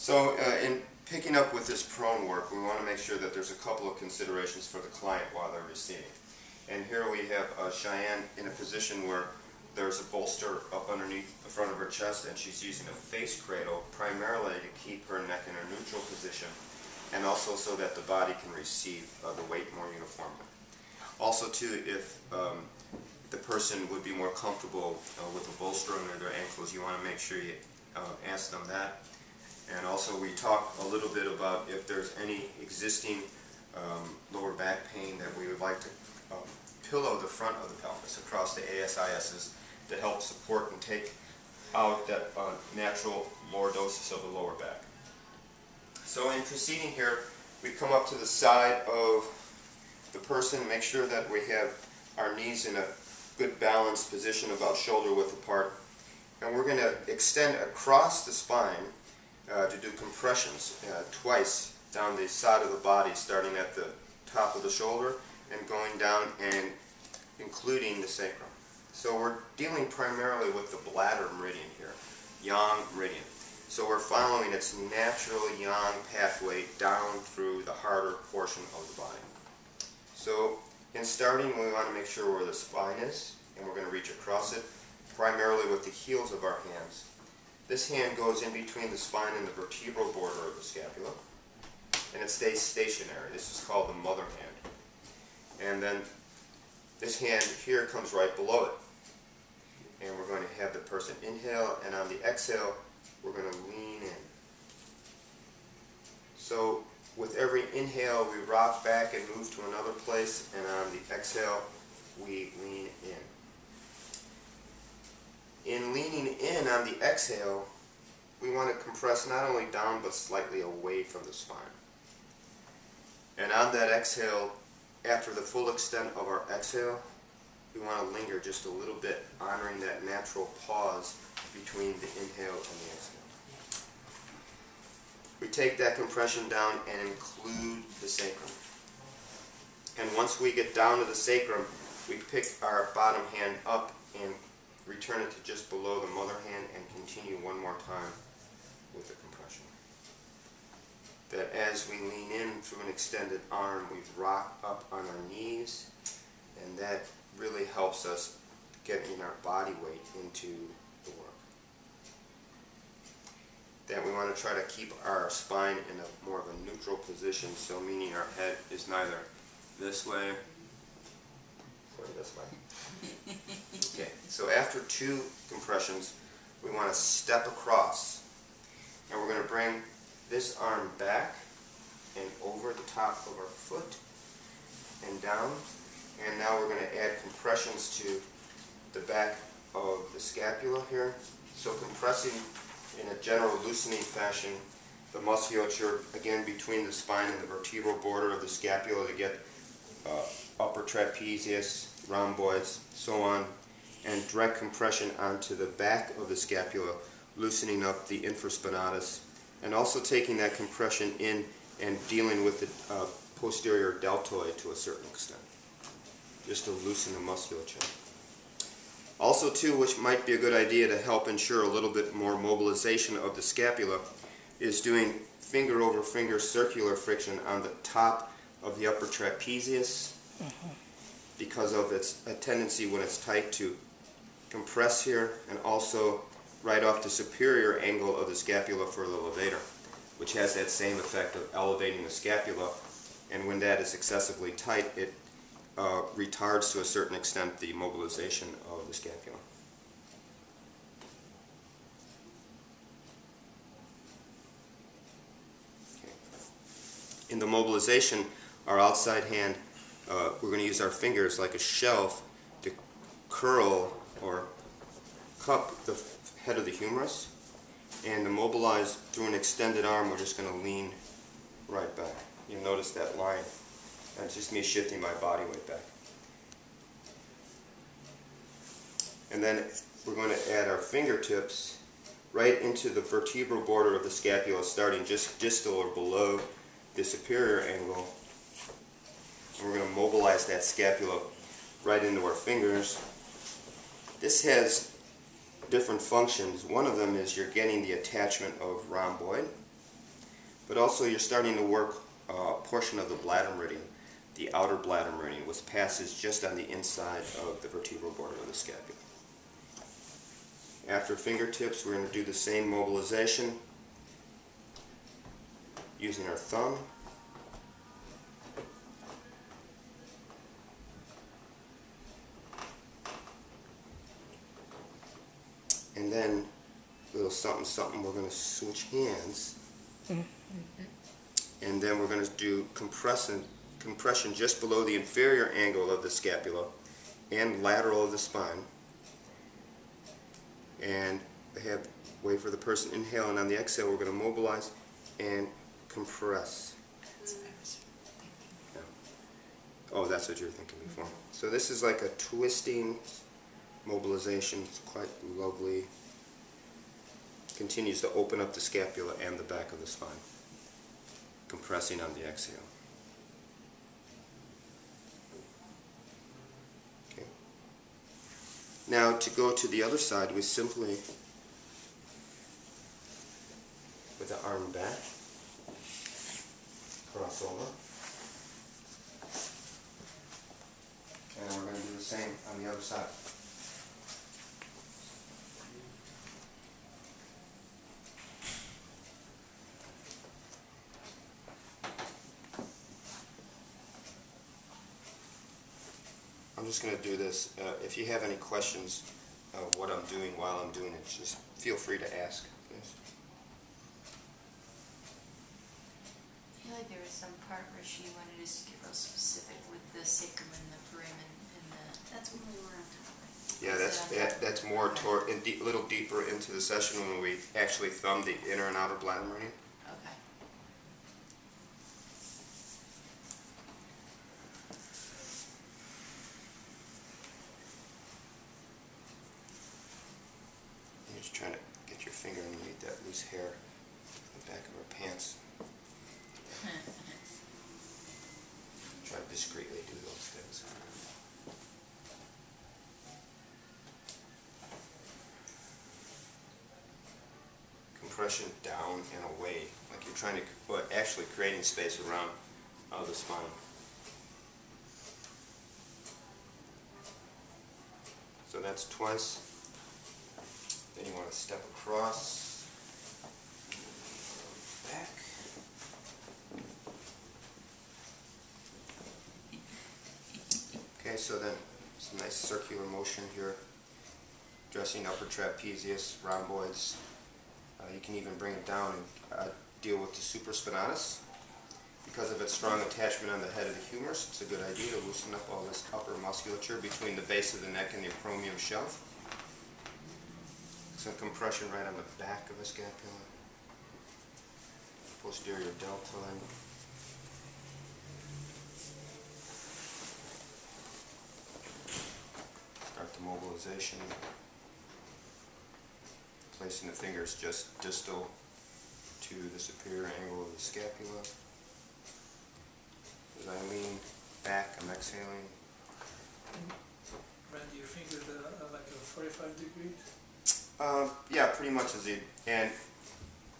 So in picking up with this prone work, we want to make sure that there's a couple of considerations for the client while they're receiving. And here we have Cheyenne in a position where there's a bolster up underneath the front of her chest, and she's using a face cradle primarily to keep her neck in a neutral position, and also so that the body can receive the weight more uniformly. Also too, if the person would be more comfortable with a bolster under their ankles, you want to make sure you ask them that. And also we talk a little bit about if there's any existing lower back pain that we would like to pillow the front of the pelvis across the ASISs to help support and take out that natural lordosis of the lower back. So in proceeding here, we come up to the side of the person, make sure that we have our knees in a good balanced position about shoulder width apart, and we're going to extend across the spine to do compressions twice down the side of the body, starting at the top of the shoulder and going down and including the sacrum. So we're dealing primarily with the bladder meridian here, yang meridian. So we're following its natural yang pathway down through the harder portion of the body. So in starting, we want to make sure where the spine is, and we're going to reach across it primarily with the heels of our hands. This hand goes in between the spine and the vertebral border of the scapula, and it stays stationary. This is called the mother hand. And then this hand here comes right below it. And we're going to have the person inhale, and on the exhale, we're going to lean in. So with every inhale, we rock back and move to another place, and on the exhale, we lean in. In leaning in on the exhale, we want to compress not only down but slightly away from the spine. And on that exhale, after the full extent of our exhale, we want to linger just a little bit, honoring that natural pause between the inhale and the exhale. We take that compression down and include the sacrum. And once we get down to the sacrum, we pick our bottom hand up and return it to just below the mother hand and continue one more time with the compression. That as we lean in through an extended arm, we rock up on our knees, and that really helps us getting our body weight into the work. Then we want to try to keep our spine in a more of a neutral position, so meaning our head is neither this way or this way. Okay, so after 2 compressions, we want to step across, and we're going to bring this arm back and over the top of our foot and down. And now we're going to add compressions to the back of the scapula here. So compressing in a general loosening fashion the musculature, again, between the spine and the vertebral border of the scapula to get upper trapezius, rhomboids, so on, and direct compression onto the back of the scapula, loosening up the infraspinatus, and also taking that compression in and dealing with the posterior deltoid to a certain extent, just to loosen the musculature. Also too, which might be a good idea to help ensure a little bit more mobilization of the scapula, is doing finger over finger circular friction on the top of the upper trapezius, because of its a tendency when it's tight to compress here, and also right off the superior angle of the scapula for the levator, which has that same effect of elevating the scapula, and when that is excessively tight, it retards to a certain extent the mobilization of the scapula. Okay. In the mobilization, our outside hand, we're going to use our fingers like a shelf to curl or cup the head of the humerus, and to mobilize through an extended arm, we're just going to lean right back. You'll notice that line. That's just me shifting my body weight back. And then we're going to add our fingertips right into the vertebral border of the scapula, starting just distal or below the superior angle. And we're going to mobilize that scapula right into our fingers. This has different functions. One of them is you're getting the attachment of rhomboid, But also you're starting to work a portion of the bladder meridian, the outer bladder meridian, which passes just on the inside of the vertebral border of the scapula. After fingertips, we're going to do the same mobilization using our thumb. And then a little something something, we're going to switch hands. And then we're going to do compression just below the inferior angle of the scapula and lateral of the spine. And wait for the person inhale, and on the exhale we're going to mobilize and compress. Yeah. Oh, that's what you were thinking before. So this is like a twisting mobilization. It's quite lovely. Continues to open up the scapula and the back of the spine. Compressing on the exhale. Okay. Now to go to the other side, we simply, with the arm back, cross over. And we're going to do the same on the other side. I'm just going to do this. If you have any questions of what I'm doing while I'm doing it, just feel free to ask. Please. I feel like there was some part where she wanted us to get real specific with the sacrum and the foramen and the... That's when we were on top. Yeah, that's more toward a little deeper into the session when we actually thumb the inner and outer bladder meridian. Okay. You're just trying to get your finger underneath that loose hair in the back of her pants. Try to discreetly do those things. Compression down and away, like you're trying to, but actually creating space around the spine. So that's twice. Then you want to step across, back. Okay, so then it's a nice circular motion here, dressing upper trapezius, rhomboids. You can even bring it down and deal with the supraspinatus. Because of its strong attachment on the head of the humerus, it's a good idea to loosen up all this upper musculature between the base of the neck and the acromion shelf. Some compression right on the back of the scapula, posterior deltoid. Start the mobilization. Placing the fingers just distal to the superior angle of the scapula. As I lean back, I'm exhaling. Bend your fingers like a 45 degrees? Yeah, pretty much as you. And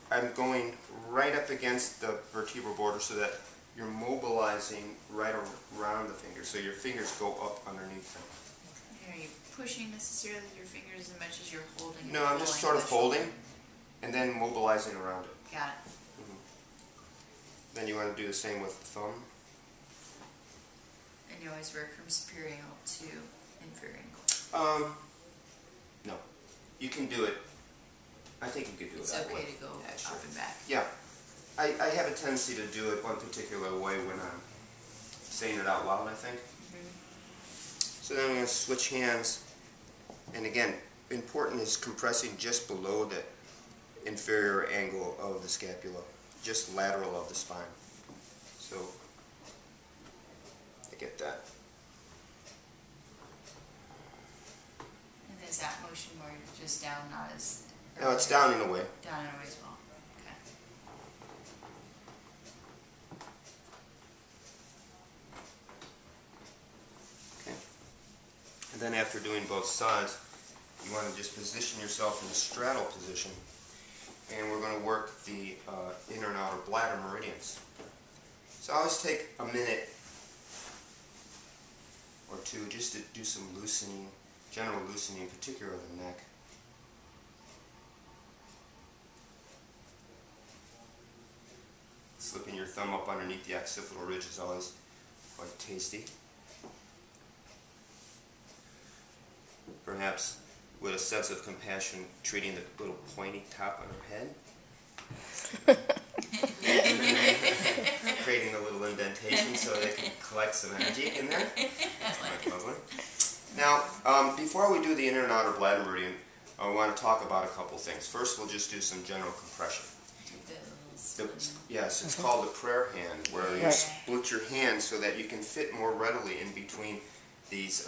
I'm going right up against the vertebral border so that you're mobilizing right around the fingers. So your fingers go up underneath them. Are you pushing necessarily with your fingers as much as you're holding? No, I'm just sort of holding and then mobilizing around it. Got it. Then you want to do the same with the thumb. And you always work from superior angle to inferior angle. No. You can do it. I think you could do it that way. It's okay to go up and back. Yeah. I have a tendency to do it one particular way when I'm saying it out loud, I think. So then I'm going to switch hands. And again, important is compressing just below the inferior angle of the scapula, just lateral of the spine. So I get that. And is that motion more just down, not as... No, it's down and away. Down and away as well. Okay. Okay. And then after doing both sides, you want to just position yourself in a straddle position. and we're going to work the inner and outer bladder meridians. So I always take a minute or two just to do some loosening, general loosening, particularly of the neck. Slipping your thumb up underneath the occipital ridge is always quite tasty. Perhaps with a sense of compassion, treating the little pointy top on her head. Creating a little indentation so they can collect some energy in there. That's quite lovely. Now, before we do the inner and outer bladder meridian, I want to talk about a couple things. First, we'll just do some general compression. Yes, it's called the prayer hand, where you split your hand so that you can fit more readily in between these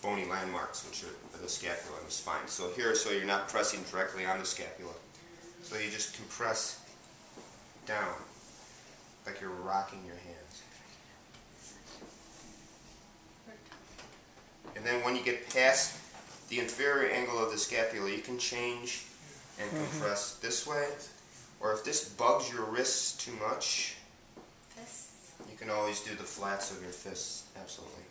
bony landmarks, which are the scapula and the spine. So here, so you're not pressing directly on the scapula. So you just compress down, like you're rocking your hands. And then when you get past the inferior angle of the scapula, you can change and compress this way. Or if this bugs your wrists too much, you can always do the flats of your fists, absolutely.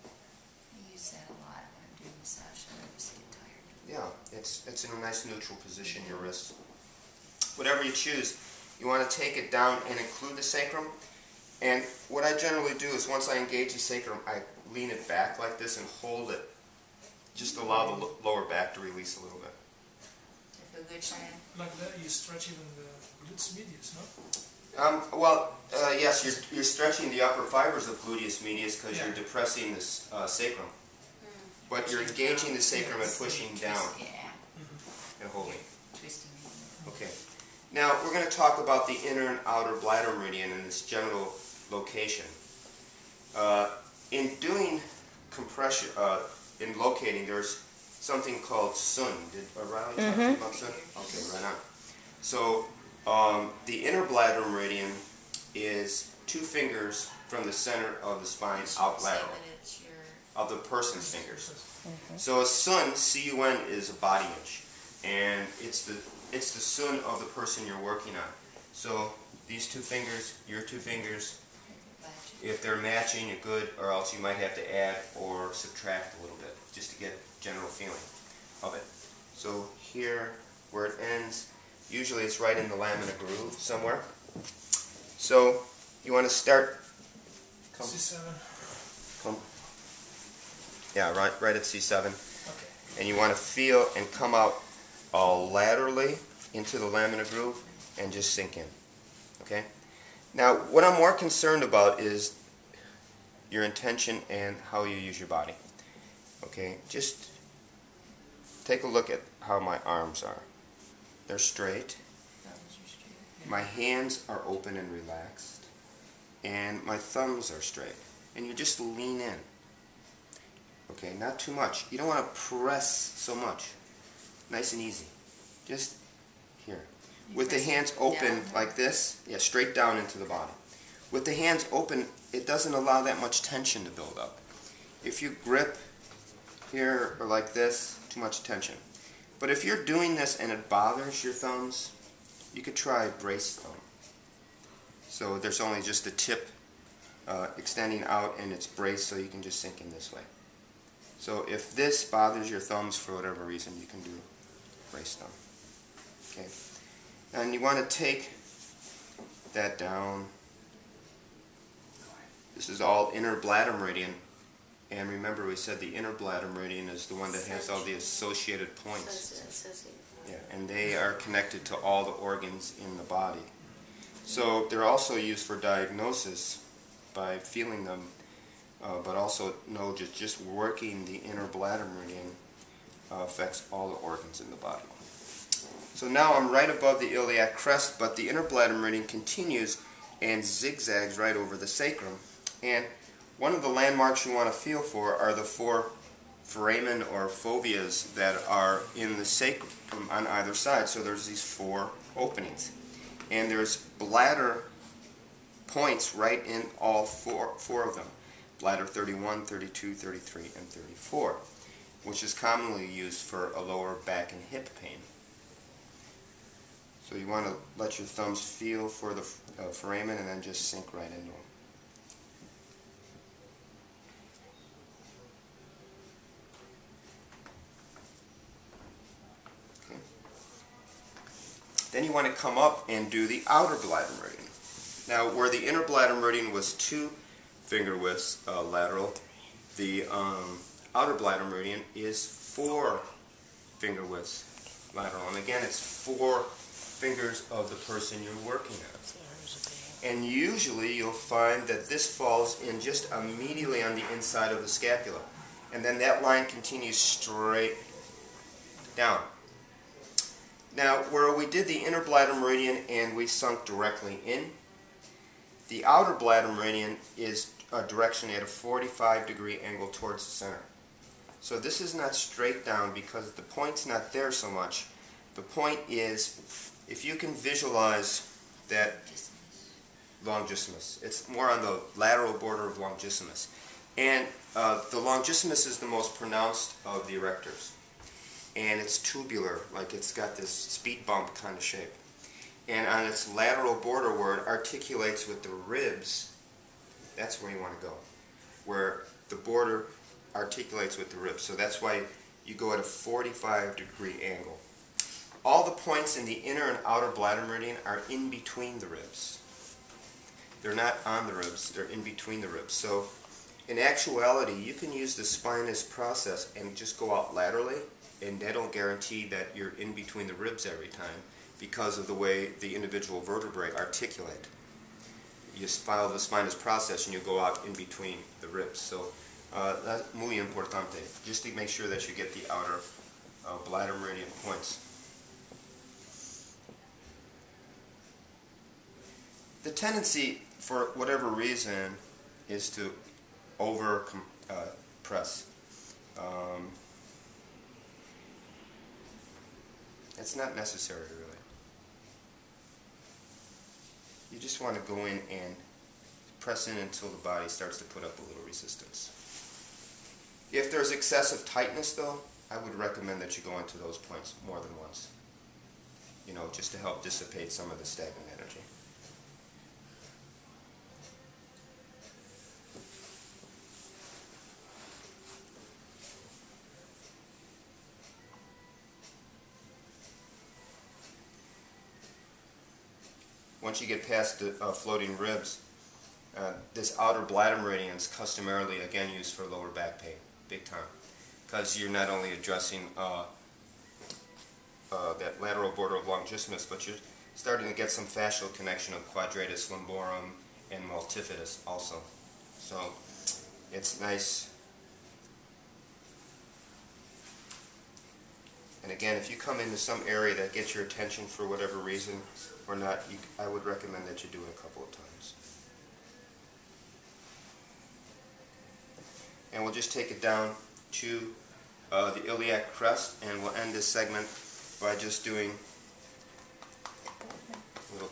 I use that a lot when I'm doing massage, so I always get tired. Yeah, it's in a nice neutral position, your wrists. Whatever you choose, you want to take it down and include the sacrum. And what I generally do is once I engage the sacrum, I lean it back like this and hold it. Just allow the lower back to release a little bit. Feel good, Cheyenne? Like that, you stretch even the gluteus medius, no? Yes, you're stretching the upper fibers of gluteus medius because you're depressing the sacrum. But you're engaging the sacrum and pushing down and holding. Twisting. Okay. Now, we're going to talk about the inner and outer bladder meridian and its general location. In doing compression, in locating, there's something called sun. Did Riley talk to you about sun? Okay, right on. So, the inner bladder meridian is 2 fingers from the center of the spine out lateral, of the person's fingers. So a sun, C-U-N, is a body inch, and it's the sun of the person you're working on. So these 2 fingers, your 2 fingers, if they're matching, you're good, or else you might have to add or subtract a little bit just to get general feeling of it. So here, where it ends, usually it's right in the lamina groove somewhere. So you want to start. C7. Yeah, right at C7. Okay. And you want to feel and come out laterally into the lamina groove and just sink in. Okay? Now, what I'm more concerned about is your intention and how you use your body. Okay? Just take a look at how my arms are. They're straight. My hands are open and relaxed. And my thumbs are straight. And you just lean in. Okay, not too much. You don't want to press so much. Nice and easy. Just here. With the hands open like this, yeah, straight down into the body. With the hands open, it doesn't allow that much tension to build up. If you grip here or like this, too much tension. But if you're doing this and it bothers your thumbs, you could try brace thumb. So there's only just the tip extending out and it's braced so you can just sink in this way. So if this bothers your thumbs for whatever reason, you can do brace thumb. Okay. And you want to take that down. This is all inner bladder meridian. And remember we said the inner bladder meridian is the one that has all the associated points. Yeah, and they are connected to all the organs in the body. So they're also used for diagnosis by feeling them, but also know just working the inner bladder meridian affects all the organs in the body. So now I'm right above the iliac crest, but the inner bladder meridian continues and zigzags right over the sacrum. And one of the landmarks you want to feel for are the 4 foramen or foveas that are in the sacrum on either side. So there's these 4 openings. And there's bladder points right in all four of them. Bladder 31, 32, 33, and 34, which is commonly used for a lower back and hip pain. So you want to let your thumbs feel for the foramen and then just sink right into them. Okay. Then you want to come up and do the outer bladder meridian. Now, where the inner bladder meridian was 2 finger widths lateral, the outer bladder meridian is 4 finger widths lateral. And again, it's 4 fingers of the person you're working on. And usually you'll find that this falls in just immediately on the inside of the scapula. And then that line continues straight down. Now, where we did the inner bladder meridian and we sunk directly in, the outer bladder meridian is a direction at a 45-degree angle towards the center. So this is not straight down because the point's not there so much. The point is, if you can visualize that longissimus, it's more on the lateral border of longissimus. And the longissimus is the most pronounced of the erectors. And it's tubular, like it's got this speed bump kind of shape. And on its lateral border where it articulates with the ribs, that's where you want to go. Where the border articulates with the ribs. So that's why you go at a 45-degree angle. All the points in the inner and outer bladder meridian are in between the ribs. They're not on the ribs, they're in between the ribs. So in actuality, you can use the spinous process and just go out laterally, and that'll guarantee that you're in between the ribs every time because of the way the individual vertebrae articulate. You follow the spinous process and you go out in between the ribs. So that's muy importante, just to make sure that you get the outer bladder meridian points. The tendency, for whatever reason, is to press. It's not necessary, really. You just want to go in and press in until the body starts to put up a little resistance. If there's excessive tightness, though, I would recommend that you go into those points more than once. You know, just to help dissipate some of the stagnant energy. Once you get past the floating ribs, this outer bladder meridian is customarily, again, used for lower back pain, big time. Because you're not only addressing that lateral border of longissimus, but you're starting to get some fascial connection of quadratus lumborum and multifidus also. So it's nice. And again, if you come into some area that gets your attention for whatever reason or not, I would recommend that you do it a couple of times. And we'll just take it down to the iliac crest, and we'll end this segment by just doing a little